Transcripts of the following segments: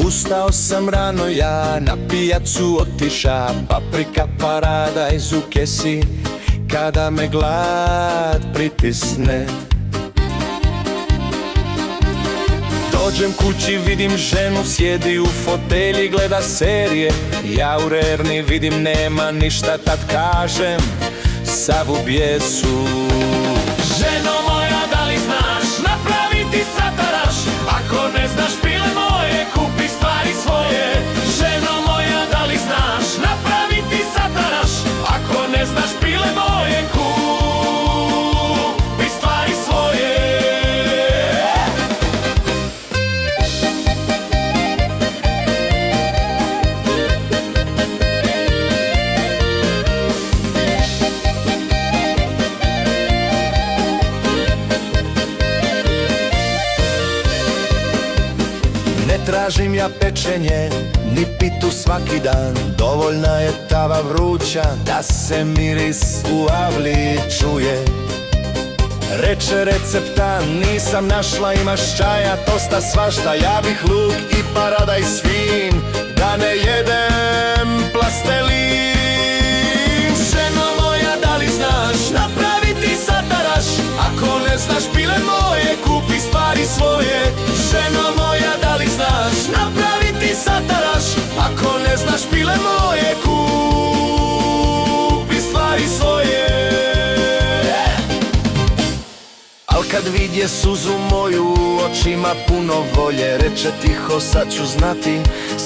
Ustao sam rano ja, na pijacu otiša, paprika paradajz u kesi, kada me glad pritisne. Dođem kući, vidim ženu, sjedi u fotelji, gleda serije, ja u rerni vidim nema ništa, tad kažem sav u bijesu. Ženo moja, da li znaš napraviti sataraš? Ako ne znaš, pile moje, kupi stvari svoje. Ženo moja, da li znaš napraviti sataraš? Ako ne znaš, pile moje, kupi stvari svoje. Ne tražim ja pečenje, ni pitu svaki dan, dovoljna je tava vruća, da se miris u avli čuje. Reče recepta, nisam našla, imaš čaja, tosta, svašta, ja bih luk i paradajz svin, da ne jedem plastelin. Ženo moja, da li znaš napraviti sataraš? Ako ne znaš, pile moje, kupi stvari svoje. Ženo moja, da li znaš napraviti sataraš? Ako ne znaš, pile moje, kupi stvari svoje. Al kad vidje suzu moju, očima puno volje, reče tiho, sad ću znati,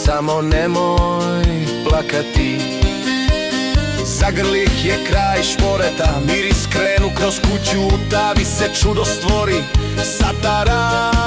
samo nemoj plakati. Zagrlih je kraj šporeta, miris krenu kroz kuću, u tavi se čudo stvori, sataraš.